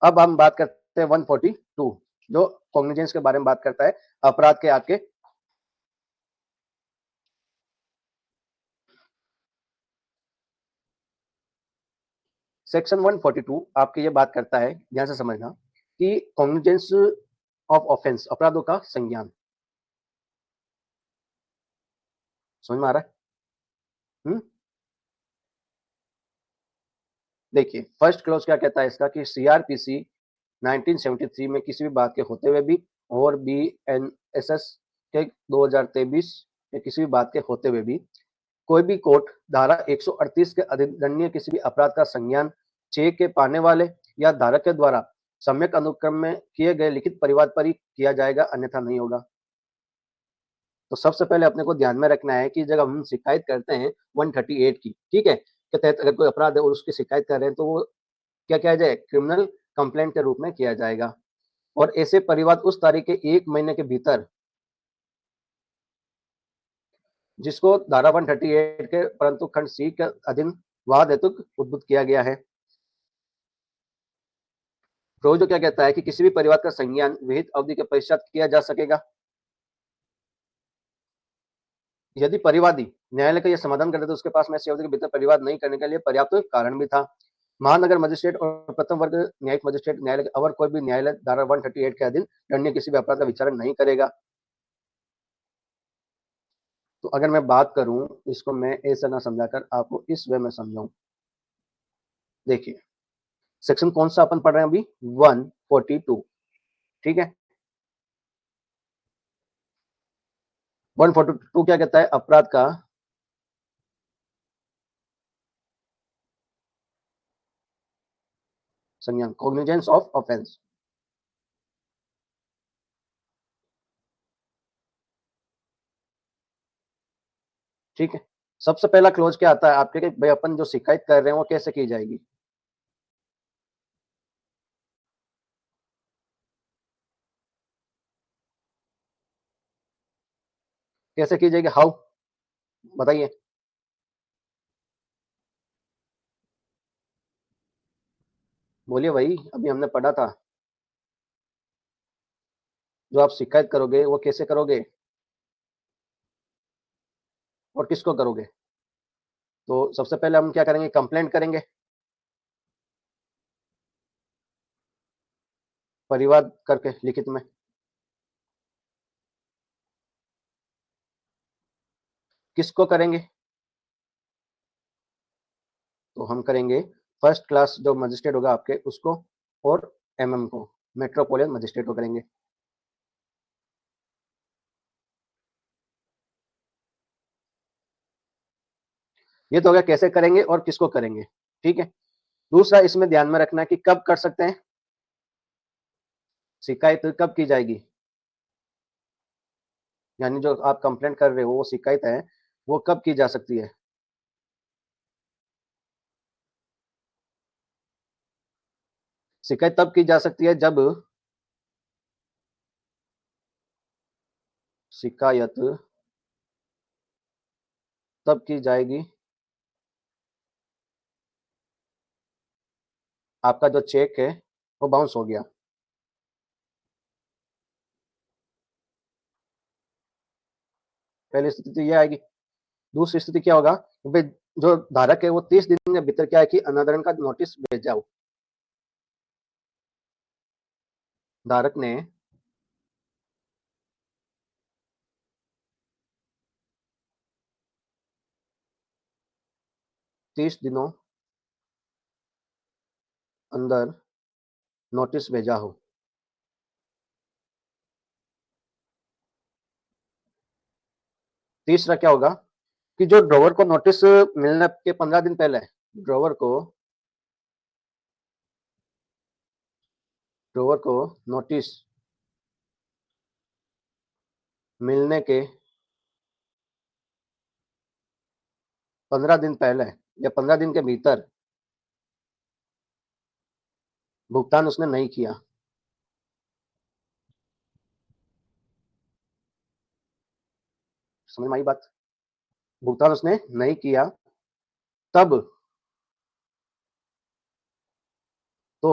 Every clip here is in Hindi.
अब हम बात करते हैं 142 जो कॉग्निजेंस के बारे में बात करता है, अपराध के आपके सेक्शन 142 आपके ये बात करता है, ध्यान से समझना, कि कॉग्निजेंस ऑफ ऑफेंस, अपराधों का संज्ञान। समझ में आ रहा है? देखिए फर्स्ट क्लॉज क्या कहता है इसका, कि सीआरपीसी 1973 में किसी भी बात के होते हुए भी और बीएनएसएस के 2023 के किसी भी बात के होते हुए भी कोई भी कोर्ट धारा 138 के अधिदंडनीय किसी भी अपराध का संज्ञान चेक के पाने वाले या धारक के द्वारा सम्यक अनुक्रम में किए गए लिखित परिवाद पर ही किया जाएगा, अन्यथा नहीं होगा। तो सबसे पहले अपने को ध्यान में रखना है कि जब हम शिकायत करते हैं 138 की, ठीक है, के तहत अगर कोई अपराध है और उसकी शिकायत कर रहे हैं तो वो क्या किया जाए, क्रिमिनल कंप्लेंट के रूप में किया जाएगा। और ऐसे परिवाद उस तारीख के 1 महीने के भीतर, जिसको धारा 138 के परंतु खंड सी के अधीन वाद हेतु उद्भुत किया गया है। प्रोविजो क्या कहता है कि किसी भी परिवाद का संज्ञान विहित अवधि के पश्चात किया जा सकेगा यदि परिवादी न्यायालय का यह समाधान करते तो उसके पास में ऐसी अवधि के भीतर परिवाद नहीं करने के लिए पर्याप्त कारण भी था। महानगर मजिस्ट्रेट और प्रथम वर्ग न्यायिक मजिस्ट्रेट न्यायालय अवर कोई भी न्यायालय धारा 138 के अधीन दंडनीय किसी भी अपराध का विचारण नहीं करेगा। तो अगर मैं बात करूं, इसको मैं ऐसा ना समझाकर आपको इस वे में समझाऊं। देखिए सेक्शन कौन सा अपन पढ़ रहे हैं अभी, 142, ठीक है। 142 क्या कहता है, अपराध का संज्ञान, कॉग्निजेंस ऑफ ऑफेंस। ठीक है, सबसे पहला क्लोज क्या आता है आपके, कि भाई अपन जो शिकायत कर रहे हैं वो कैसे की जाएगी। कैसे की जाएगी, हाउ, बताइए। बोलिए भाई, अभी हमने पढ़ा था, जो आप शिकायत करोगे वो कैसे करोगे और किसको करोगे। तो सबसे पहले हम क्या करेंगे, कंप्लेंट करेंगे परिवाद करके लिखित में। किसको करेंगे, तो हम करेंगे फर्स्ट क्लास जो मजिस्ट्रेट होगा आपके उसको, और एमएम को, मेट्रोपोलिटन मजिस्ट्रेट को करेंगे। ये तो हो गया कैसे करेंगे और किसको करेंगे, ठीक है। दूसरा इसमें ध्यान में रखना है कि कब कर सकते हैं, शिकायत कब की जाएगी, यानी जो आप कंप्लेंट कर रहे हो वो शिकायत है, वो कब की जा सकती है। शिकायत तब की जा सकती है जब शिकायत तब की जाएगी आपका जो चेक है वो बाउंस हो गया। पहली स्थिति तो ये आएगी। दूसरी स्थिति क्या होगा, भाई जो धारक है वो 30 दिन के भीतर क्या है कि अनादरण का नोटिस भेजा हो, धारक ने 30 दिनों अंदर नोटिस भेजा हो। तीसरा क्या होगा, कि जो ड्रॉवर को नोटिस मिलने के 15 दिन पहले ड्रॉवर को नोटिस मिलने के 15 दिन पहले या 15 दिन के भीतर भुगतान उसने नहीं किया। समझ में आई बात, भुगतान उसने नहीं किया तब तो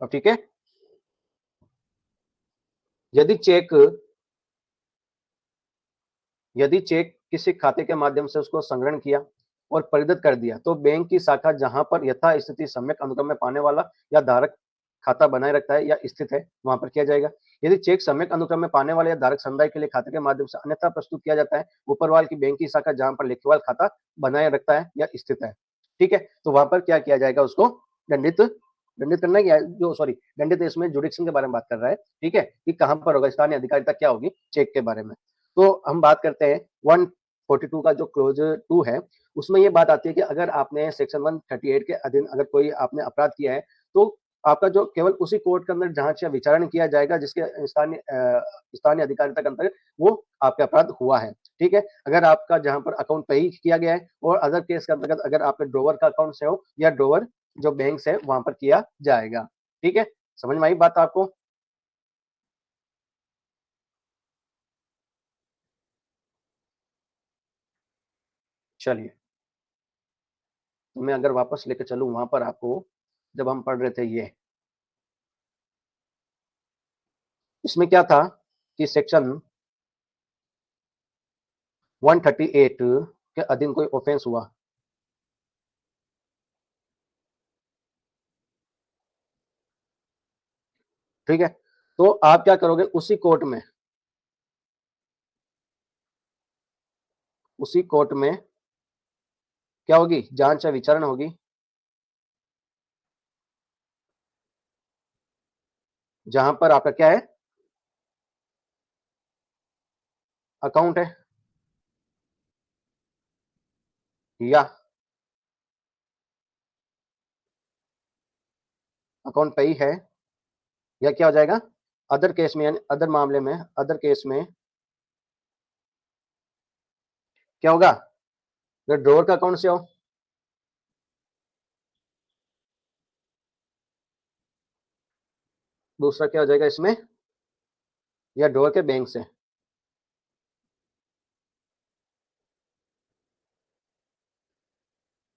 अब ठीक है, यदि चेक किसी खाते के माध्यम से उसको संग्रहण किया और परिवर्तित कर दिया तो बैंक की शाखा जहां पर यथास्थिति सम्यक अनुक्रम में पाने वाला या धारक खाता बनाए रखता है या स्थित है वहां पर किया जाएगा। यदि चेक सम्यक अनुक्रम में पाने वाले या धारक समुदाय के लिए खाते के माध्यम से अन्यथा प्रस्तुत किया जाता है ऊपरवाल की बैंक की शाखा जहां पर लेखेवाल खाता बनाए रखता है या स्थित है, ठीक है, तो वहां पर क्या किया जाएगा, उसको दंडित दंडित करना है, जो सॉरी दंडित इसमें जुडिक्शन के बारे में बात कर रहा है, ठीक है, कि कहां पर होगा, स्थानीय अधिकारिता क्या होगी चेक के बारे में। तो हम बात करते हैं 142 का जो क्लोज 2 है, उसमें ये बात आती है कि अगर आपने सेक्शन 138 के अधीन अगर कोई आपने अपराध किया है तो आपका जो केवल उसी कोर्ट के अंदर जांच या विचारण किया जाएगा जिसके स्थानीय अधिकारिता के अंतर्गत वो आपका अपराध हुआ है, ठीक है। अगर आपका जहां पर अकाउंट पे ही किया गया है और अदर केस के अंतर्गत अगर आपके ड्रोवर का अकाउंट से हो या ड्रोवर जो बैंक से वहां पर किया जाएगा, ठीक है, समझ में आई बात आपको। चलिए, तो मैं अगर वापस लेकर चलूं वहां पर आपको, जब हम पढ़ रहे थे ये, इसमें क्या था कि सेक्शन 138 के अधीन कोई ऑफेंस हुआ, ठीक है, तो आप क्या करोगे, उसी कोर्ट में क्या होगी, जांच या विचारण होगी, जहां पर आपका क्या है, अकाउंट है या अकाउंट पे ही है, या क्या हो जाएगा, अदर केस में यानी अदर मामले में, अदर केस में क्या होगा, अगर ड्रोवर का अकाउंट से हो, दूसरा क्या हो जाएगा इसमें, या ड्रोवर के बैंक से,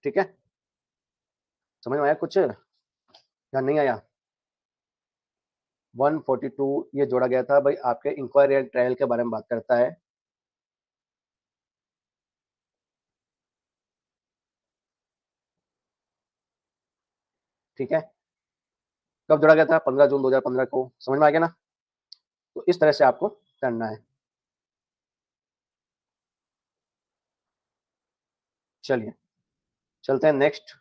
ठीक है, समझ में आया कुछ या नहीं आया। 142 ये जोड़ा गया था भाई आपके इंक्वायरी एंड ट्रायल के बारे में बात करता है, ठीक है, कब जोड़ा गया था, 15 जून 2015 को, समझ में आ गया ना। तो इस तरह से आपको करना है। चलिए, चलते हैं नेक्स्ट।